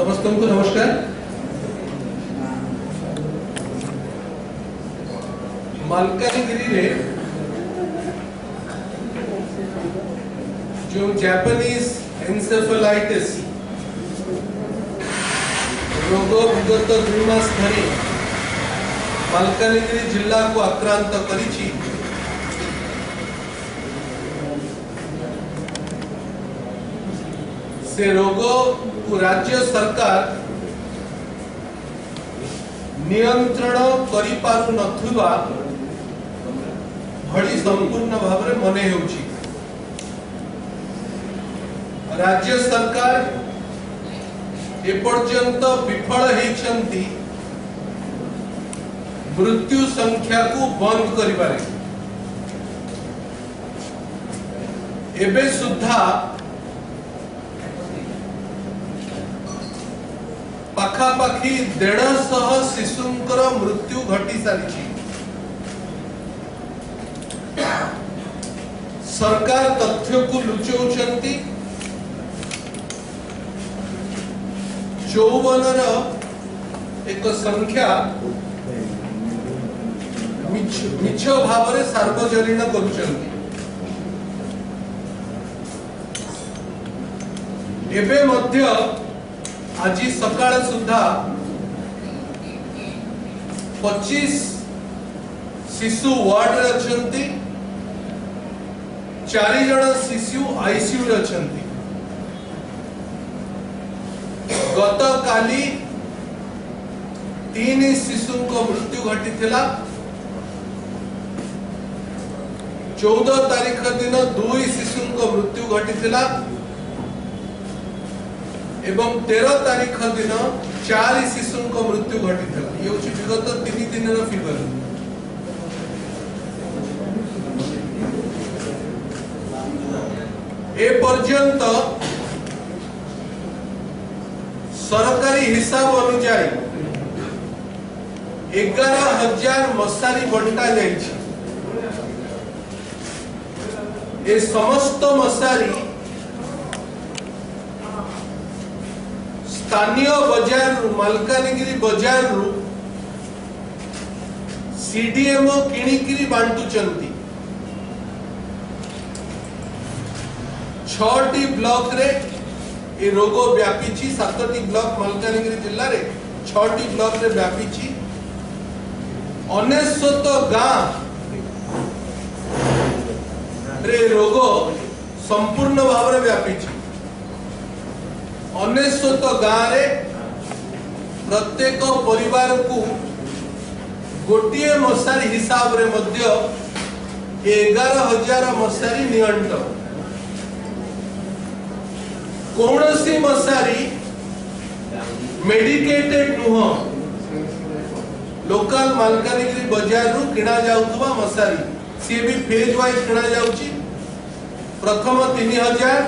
समस्त को नमस्कार। मालकानगिरी रे जो जापानीज एन्सेफेलाइटिस रोग विगत 2 मास धरी मालकानगिरी जिला को आक्रांत करिछि। से रोग को राज्य सरकार नियंत्रण करि पारु नथुवा भली संपूर्ण भाव में मने होछि। राज्य सरकार एपर्यंत विफल हेछंती मृत्यु संख्या को बंद करिबारे। एबे सुद्धा पाखापाखी 150 शिशुंकर मृत्यु घटी सारी। सरकार तथ्य को लुचौचंती। 54 एक संख्या मिछ भाव में सार्वजनीन करुचंती। एबे मध्य आज सकाळ सुद्धा 25 शिशु वार्ड रे अछंती। 4 जण शिशु आईसीयू रे अछंती। गत काली 3 शिशु को मृत्यु घटी थिला। 14 तारीख दिन 2 शिशु को मृत्यु घटी थिला एवं 13 तारीख दिन 4 शिशु को मृत्यु घटी थिला। ये होची विगत 3 दिन रो फिगर। ए पर्यंत सरकारी हिसाब अनुसार 11,000 मशारी बंटा जाइछि। ए समस्त मशारी स्थानीय बाजार मालकानगिरी बाजार रु सीडीएमओ किणिकिरी बांटुचंती। 6टी ब्लॉक रे ए रोग व्यापीछि। 7टी ब्लॉक मालकानगिरी जिल्ला रे 6टी ब्लॉक रे व्यापीछि। 99 गां रे रोग संपूर्ण भाव रे व्यापीछि। 99 गां रे प्रत्येक परिवार को गोटिए मशारी हिसाब रे मध्य 11,000 मशारी नियंट। कौनसी मशारी मेडिकेटेड नुह। लोकल मालकानगिरी बाजार रु किणा जाउतबा मशारी सी भी फेज वाइज किणा जाउची। प्रथम 3,000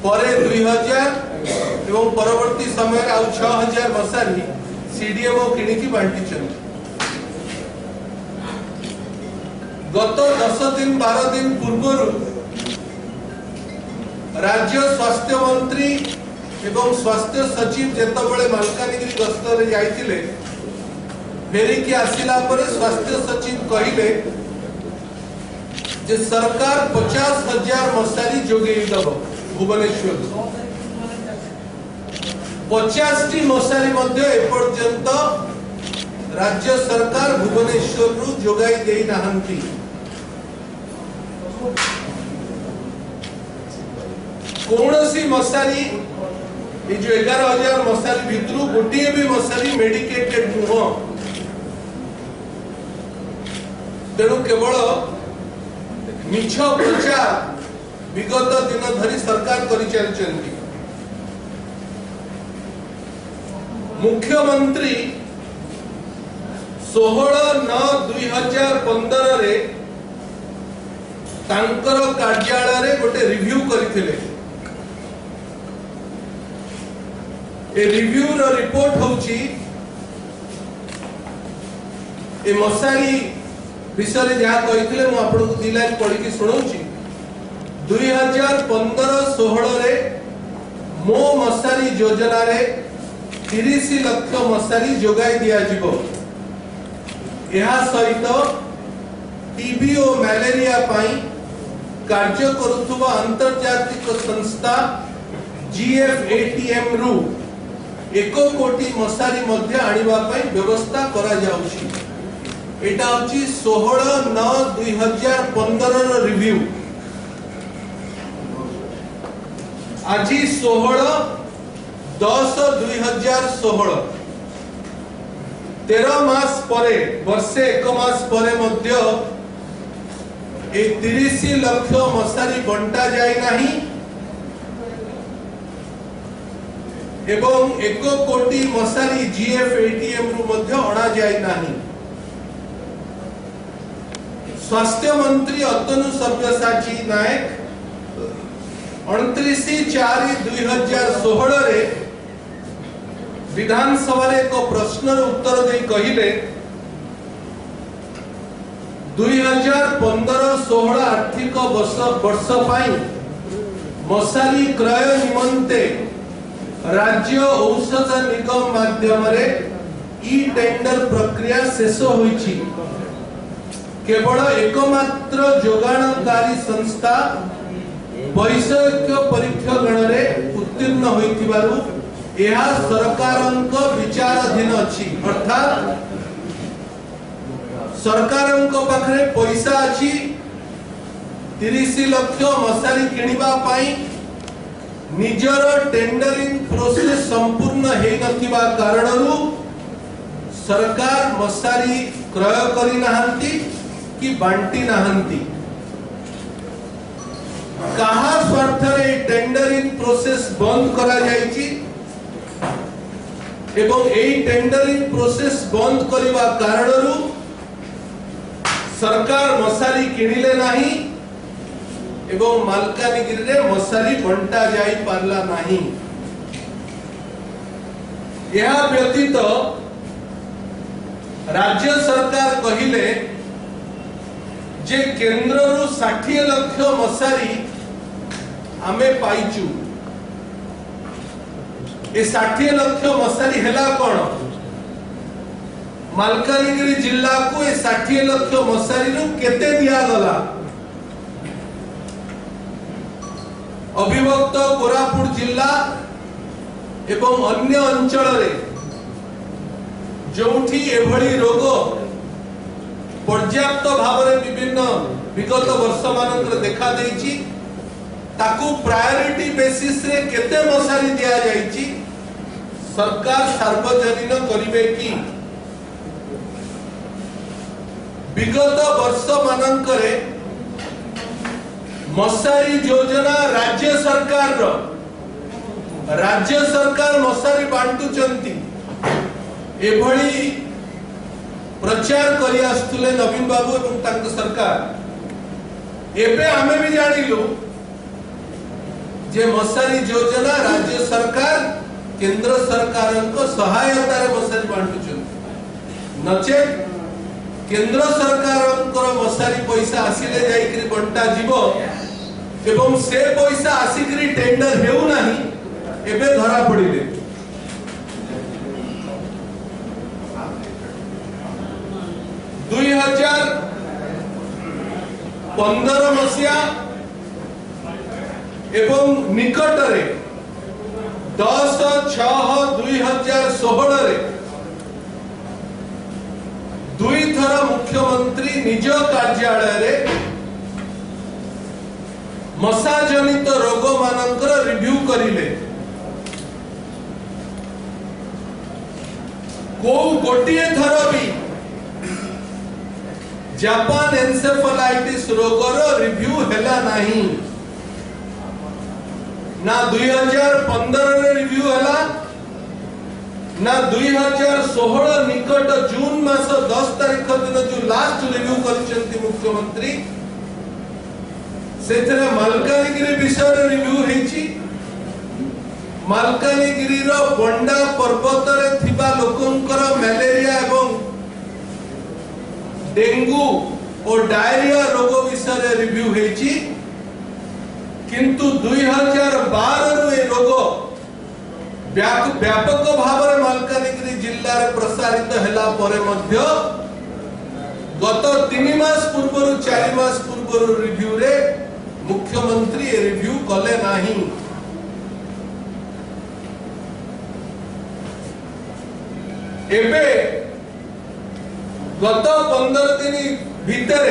परे 2,000 एवं परवर्ती समय आउ 6,000 मशारी सीडीएमओ किणिकी बांटिचंती। गत 10 दिन 12 दिन पूर्व राज्य स्वास्थ्य मंत्री एवं स्वास्थ्य सचिव जेतबळे मालकानगिरी गस्त रे जाइतिले फेरिकी आसिला परे स्वास्थ्य सचिव कहिले जे सरकार 50,000 मशारी जोगेई दब भुवनेश्वर। 50टी मशारी मध्य एपर्यंत राज्य सरकार भुवनेश्वर रु जोगाई देई नाहंती। कौनसी मशारी ये जो 11,000 मशारी भितरु गोटिए भी मशारी मेडिकेटेड नुह। तेणु केवल मिछ प्रचार विगत दिन धरी सरकार करि चलचंती। मुख्यमंत्री 16/9/2015 रे तांकर कार्यालय रे गोटे रिव्यू करिथिले। ए रिव्यू रो रिपोर्ट होची ए मशारी विषय जहाँ कही मु आपको 2 लाइन पढ़ी शुणाऊँ। 2015-16 मो मशारी योजना रे 30 लाख मशारी जोगाई दिया जिवो। यह सहित टीबी और मलेरिया पाई कार्य करुवा अंतर्जातिक संस्था GFATM रु 1 कोटी मशारी मध्य आनिबा पाई व्यवस्था करा जाउछि। एटा होछि 16/9/2015 रो रिव्यू। आज 16/10/2016 13 मास परे वर्षे 1 मास परे मध्य ए 30 लाख मशारी बंटा जाय नाही एवं 1 कोटी मशारी GFATM रु मध्य अणा जाय नाही। स्वास्थ्य मंत्री अतनु सब्यसाची नायक 29/4/2016 रे विधानसभा रे एक प्रश्नर उत्तर दे कहिले 2015-16 आर्थिक वर्ष पाई मशारी क्रय निमंते राज्य औषध निगम माध्यम रे ई टेंडर प्रक्रिया शेष होईछि। केवल एकमात्र जोगाणकारी संस्था वैषयिक परीक्षण रे उत्तीर्ण होइथिबारु एहा सरकारक विचाराधीन अछि। अर्थात सरकारक पाखरे पैसा अछि 30 लाख मशारी किनिबा पाई निजर टेंडरिंग प्रोसेस संपूर्ण हेइ नथिबा कारणरु सरकार मशारी क्रय करि नाहंती कि बांटी नाहंती। कहा स्वार्थ रे टेंडरिंग प्रोसेस बंद करा जायछि एवं एई टेंडरिंग प्रोसेस बंद करिबा कारणरु सरकार मशारी किनिले नाही एवं मालकानगिरी रे मशारी बंटा जाई पारला नाही। यह व्यतीत राज्य सरकार कहिले जे केंद्र रु 60 लाख मशारी आमे पाइचु। ए 60 लाख मशारी हेला कोन मालकानगिरी जिल्ला को ए 60 लाख मशारी रु केते दिया गला। अभिभक्त कोरापुट जिल्ला एवं अन्य अंचल रे जोठी एभली रोग पर्याप्त भाव रे विभिन्न विगत वर्ष मानकर देखा देइछि ताकू प्रायोरिटी बेसिस रे केते मशारी दिया जाइछि सरकार सार्वजनीन करिवे कि। विगत वर्ष मानकरे मशारी योजना राज्य सरकार मशारी बांटुचंती एभली प्रचार करि आस्तुले नवीन बाबू एवं तांक सरकार। एबे हमें भी जानिलु जे मशारी योजना राज्य सरकार केंद्र सरकारक सहायता रे मशारी बांटुचंती नचे केंद्र सरकारक मशारी पैसा आसिले जाइकरी बंटा जीवो एवं से पैसा आसिकरी टेंडर हेउ नाही एबे धरा पड़िले। 2015 मसिया एवं निकटरे 10/6/2016 रे दुई थर मुख्यमंत्री निज कार्यालय रे मशा जनित रोग मानकर रिव्यू करिले। को गोटिए थर भी जापान एन्सेफलाइटिस रोगर रिव्यू हेला नाही ना 2015 रे रिव्यू हेला ना 2016 निकट जून मास 10 तारिख दिन जो लास्ट रिव्यू करचंती मुख्यमंत्री सेथरे मालकानगिरी विषय रिव्यू हेची। मालकानगिरी रो बंडा पर्वत रे थिबा लोकंकर मलेरिया एवं डेंगू और डायरिया रोग विषय रिव्यू हेची किंतु 2012 रो ए रोग व्यापक भाव में मालकानगिरी जिल्ला रे प्रसारित हैला परे मध्य गत 3 मास पूर्व 4 मास पूर्व रिव्यू रे मुख्यमंत्री ए रिव्यू कले नाही। एबे गत 15 दिन भीतर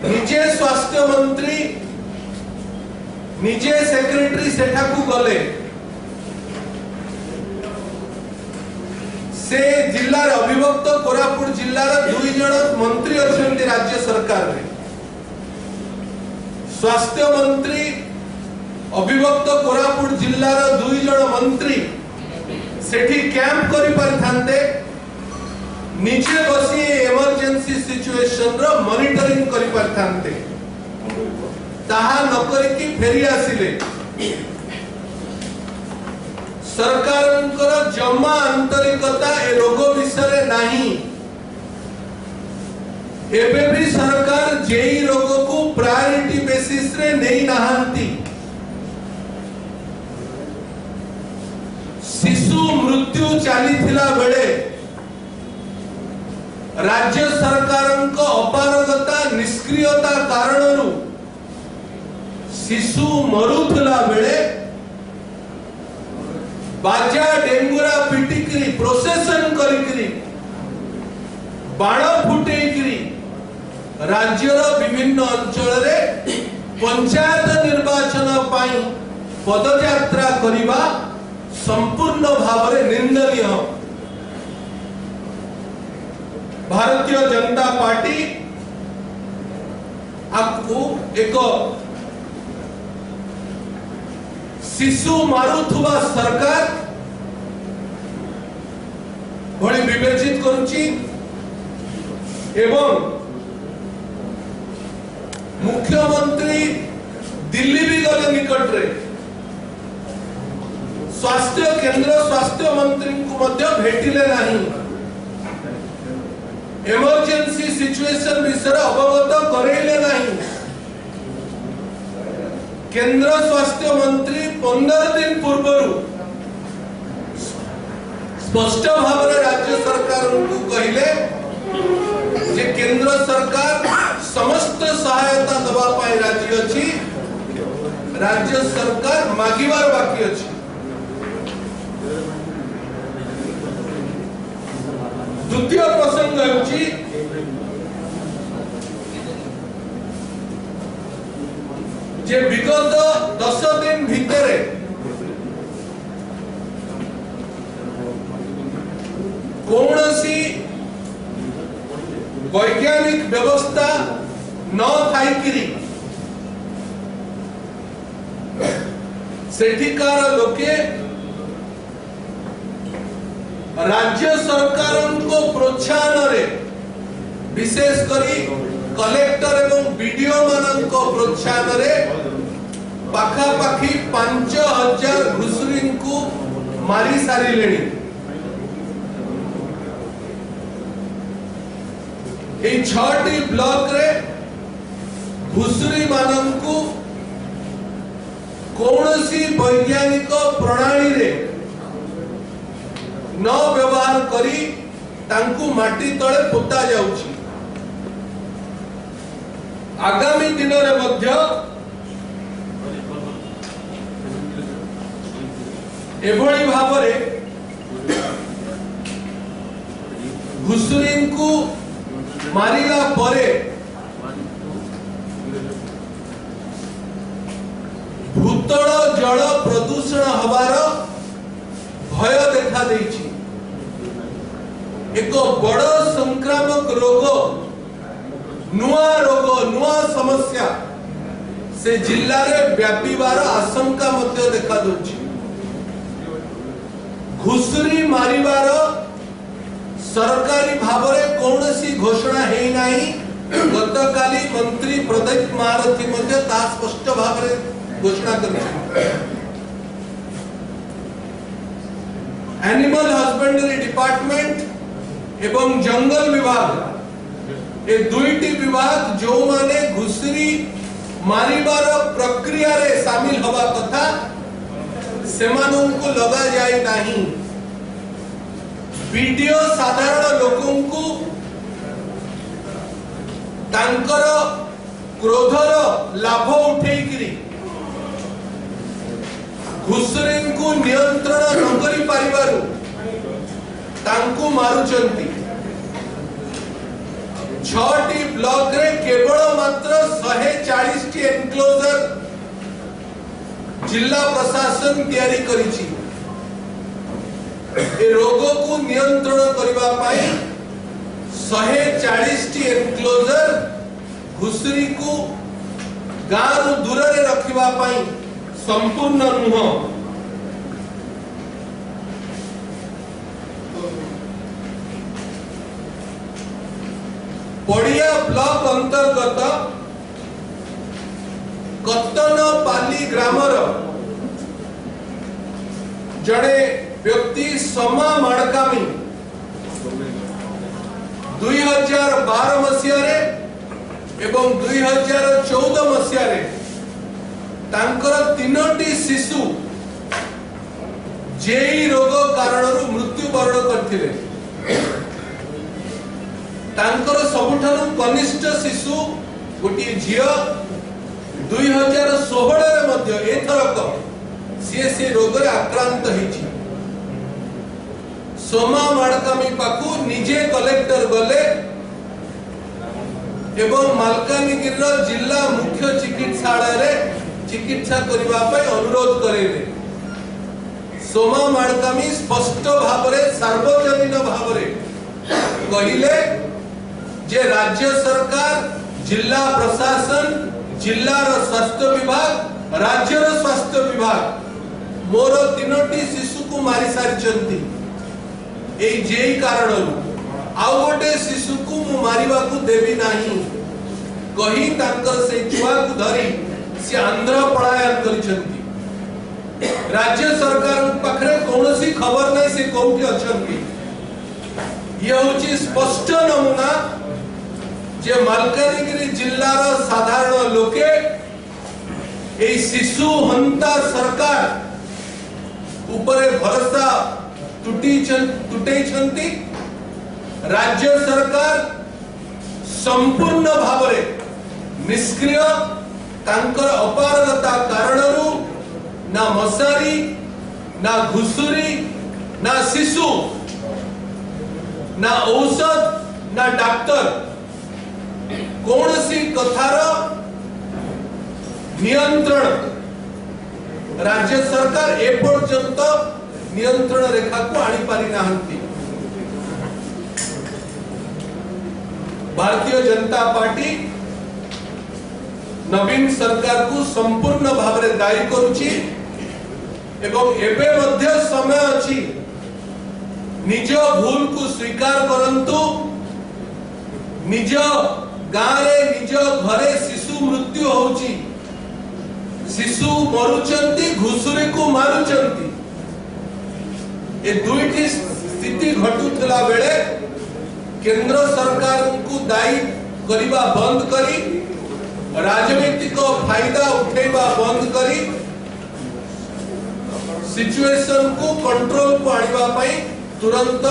निजे स्वास्थ्य मंत्री निजे सेक्रेटरी सेठाकू गले से जिल्लार अभिभक्त कोरापुट जिल्लार 2 जन मंत्री अछंती राज्य सरकार रे। स्वास्थ्य मंत्री अभिभक्त कोरापुट जिल्लार 2 जन मंत्री सेठी कैंप करि परिथांते निजे बसी इमरजेंसी सिचुएशन रो मॉनिटरिंग करि परिथांते ताहा नकरी की फेरी आसिले सरकारंकर जमा आंतरिकता ए रोग विषय नहीं। एबे भी सरकार जेई रोग को प्रायोरिटी बेसिस रे नहीं नहांती। शिशु मृत्यु चली थिला बेले राज्य सरकारंक अपारगता निष्क्रियता कारणरू शिशु मरुथला बेले बाजा डेंगुरा पिटिकरी प्रोसेसन करिकरी बाण फुटेकरी राज्यर विभिन्न अंचल रे पंचायत निर्वाचन पाई पदयात्रा करिबा संपूर्ण भाव में निंदनीय। भारतीय जनता पार्टी आपको एक शिशु मारुथुवा सरकार भली विवेचित करुची एवं मुख्यमंत्री दिल्ली भी गले निकट रे स्वास्थ्य केंद्र स्वास्थ्य मंत्री को मध्य भेटिले नहीं। इमरजेंसी सिचुएशन विषय अवगत करेले नहीं। केंद्र स्वास्थ्य मंत्री 15 दिन पूर्व स्पष्ट भाव में राज्य सरकार को कहले जे केंद्र सरकार समस्त सहायता दबा पाई राजी अछि राज्य सरकार मागिवार बाकी अछि। द्वितीय प्रसंग होची जे विगत 10 दिन भीतर कौनसी वैज्ञानिक व्यवस्था न थाइकरी सेठिकार लोके राज्य सरकार को प्रोत्साहन रे विशेष करी कलेक्टर एवं बीडीओ मानन को प्रोत्साहन रे पाखा पाखी 5000 घुसुरी को मारी सारी लेनी। ए 6टी ब्लॉक रे घुसुरी मानन को कौनसी वैज्ञानिक प्रणाली रे न व्यवहार करी तांकु माटी तळे पोता जाउची। आगामी दिन रे मध्य एभली भावरे घुसुरी को मारिला परे भूतल जल प्रदूषण हबार भय देखा देइछि। एक बड़ संक्रामक रोग नुआ समस्या से जिल्ला रे व्यापीबार आशंका मध्य देखा दोछि। घुसुरी मारिबार सरकारी भावरे कौनसी घोषणा हेई नाही। गतकाली मंत्री प्रदीप महारथी मध्य ता स्पष्ट भावरे घोषणा करछि। एनिमल हस्बेंडरी डिपार्टमेंट एवं जंगल विभाग ए दुईटी विभाग जो माने घुसुरी मारिबार प्रक्रिया रे शामिल हवा कथा सेमानंकु लगा जाए नहीं। वीडियो साधारण लोकंकु तांकर क्रोधर लाभ उठेकरी घुसुरी को नियंत्रण न करि परिबारु तांकु मारुचंती। 6टी ब्लॉक रे केवल मात्र 140 टी एनक्लोजर जिला प्रशासन तैयारी करिछि। ए रोग को नियंत्रण करबा पाई 140 टी एनक्लोजर घुसुरी को गाँव दूर रे रखिबा पाई संपूर्ण नुह। पड़िया ब्लॉक अंतर्गत कत्तनपाली ग्रामर जड़े व्यक्ति समा माड़कामी 2012 मसीह रे एवं 2014 मसीह रे तांकर 3टी शिशु जेई रोग कारणरू मृत्युवरण करथिले। तांकर सबुठारु कनिष्ठ शिशु गोटी झियो 2016 रे मध्य एथरक से रोग रे आक्रांत हेछि। सोमा माड़कामी पाखु निजे कलेक्टर गले एवं मालकानगिरी जिला मुख्य चिकित्सालय रे चिकित्सा करबा पय अनुरोध करेले। सोमा माड़कामी स्पष्ट भाबरे सार्वजनीन भाबरे कहिले जे राज्य सरकार जिला प्रशासन जिलार स्वास्थ्य विभाग राज्यर स्वास्थ्य विभाग मोर 3टी शिशु को मारी सारिचंती। ए जेई कारण आउ गोटे शिशु को मु मारिबा को देबी नाही कही तांकर से छुआ को धरी से आंध्र पलायन करिसंती। राज्य सरकार पाखरे कोनोसी खबर नै से कोठी अछंती। ये होची स्पष्ट नमूना जे मालकानगिरी जिल्लार साधारण लोके ए शिशु हंता सरकार उपरे भरोसा टूटेछंती। राज्य सरकार संपूर्ण भावरे निष्क्रिय तांकर अपारगता कारणरू ना मशारी ना घुसुरी ना शिशु ना औषध ना डाक्टर कौनसी कथार नियंत्रण राज्य सरकार ए पर्यंत नियंत्रण रेखा को आनी पारी नाहंती। भारतीय जनता पार्टी नवीन सरकार को संपूर्ण भावरे दायी करुची एवं एबे मध्य समय अछि निज भूल को स्वीकार करंतु। निज गाँव रे निज घरे शिशु मृत्यु होउची शिशु मरुचंती घुसुरी को मारुचंती। ए दुईटी स्थिति घटुथला बेले केंद्र सरकार को दायी करिबा बंद करी राजनीतिक फायदा उठेबा बंद करी सिचुएशन को कंट्रोल को आनिबा पई तुरंत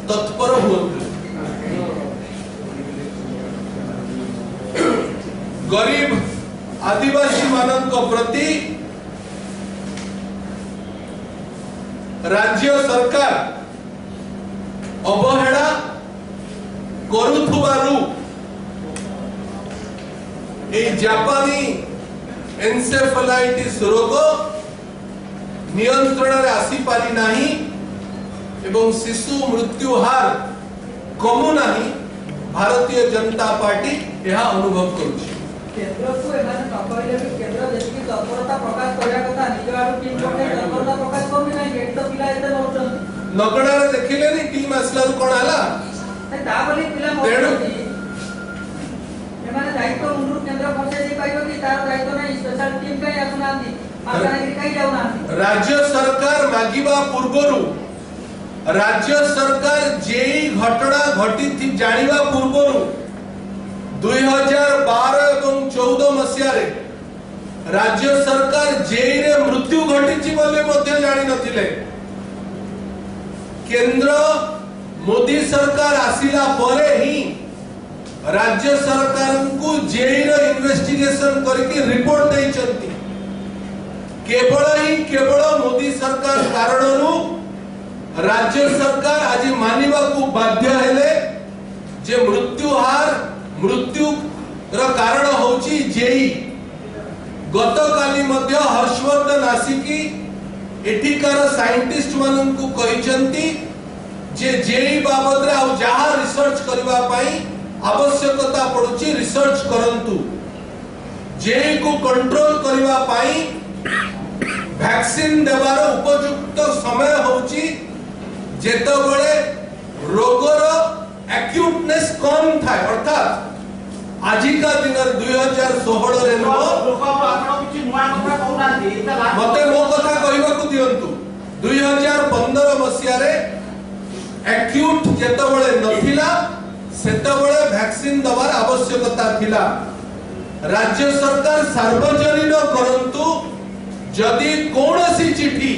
तत्पर हुअन्तु। गरीब आदिवासी मानक प्रति राज्य सरकार अवहेला करुथुबारु ए जापानी एन्सेफेलाइटिस रोग नियंत्रण रे आसी पारी नाही एवं शिशु मृत्यु हार कमु नाही। भारतीय जनता पार्टी यह अनुभव करुछि। केंद्र को एमाने नकरिले भी केंद्र जेति तत्परता प्रकाश करिया कथा निजवारु टीम कोटे तत्परता प्रकाश करबी नाही गेट तो पिला एते नउछन नगड़ा रे देखिले नी टीम असला कोन आला ता बोली पिला मोती एमाने दायित्व मुंडू केंद्र पहुंचे दे पाइबो कि तार दायित्व नाही स्पेशल टीम कई आसुनांती मालकानगिरी कई जाउनांती। राज्य सरकार मागिबा पूर्वरु राज्य सरकार जेई घटना घटी थी जानिबा पूर्वरु 2012 एवं 14 मसिया रे राज्य सरकार जेई रे मृत्यु घटी बोले मध्य जानी नथिले। केंद्र मोदी सरकार आसिला परे ही राज्य सरकार को जेई रो इन्वेस्टिगेशन करके रिपोर्ट देइचंती। केवल मोदी सरकार कारणरू राज्य सरकार आज मानिबा को बाध्य हेले जे मृत्यु रो कारण होची जेई। गतकाली मध्य हर्षवर्धन आसिकी एठिकार साइंटिस्ट मानन को कहिचंती जे जेई बाबद रे आ जहा रिसर्च करबा पई आवश्यकता पड़ुची रिसर्च करंतु। जेई को कंट्रोल करबा पई वैक्सीन देवार उपयुक्त समय होची जेतबळे रोगर एक्यूटनेस कम थाए। अर्थात आजिका दिन 2016 रे मते मो कथा कहबा को दियंतु। 2015 मसिया रे एक्यूट जेतबळे नथिला सेतबळे वैक्सीन दवार आवश्यकता थिला। राज्य सरकार सार्वजनिक करंतु जदि कोनोसी चिठी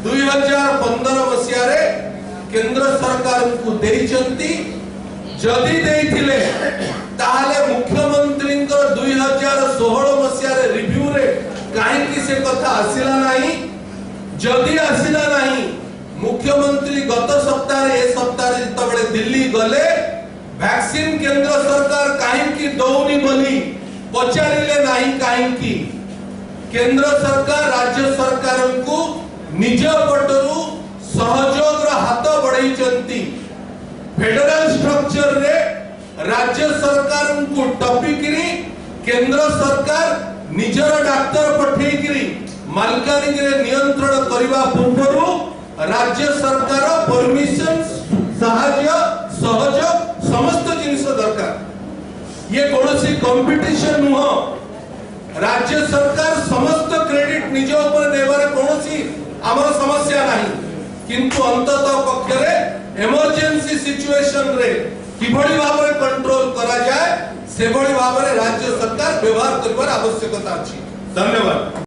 2015 मसिया रे केंद्र सरकार को देइचंती जदि देइथिले ताहाले मुख्यमंत्री 2016 मसिया रे रिव्यू रे काहे कि से कथा आसिला नाही। जदि आसिला नाही मुख्यमंत्री गत सप्ताह रे ए सप्ताह रे जतबळे दिल्ली गले वैक्सीन केंद्र सरकार काहे कि दौनी बोली पचारिले नाही। काहे कि केंद्र सरकार राज्य सरकार को निज पटरू सहयोग रो हाथ बढ़ाइचंती। फेडरल स्ट्रक्चर रे राज्य सरकार को टपिकरी केंद्र सरकार निजर डाक्तर पठेइकरी मालकानगिरी रे नियंत्रण करबा पूर्वरु राज्य सरकार परमिशन सहाय्य सहयोग समस्त जिनिस दरकार। ये कोनोसी कंपटीशन नुह। राज्य सरकार समस्त क्रेडिट निज ऊपर नेबार कोनोसी हमर समस्या नाही। किंतु अंततः पक्षरे इमरजेंसी सिचुएशन रे किभଳି भाबरे कंट्रोल करा जाए से भଳି भाबरे राज्य सरकार व्यवहार करबार आवश्यकता अछि। धन्यवाद।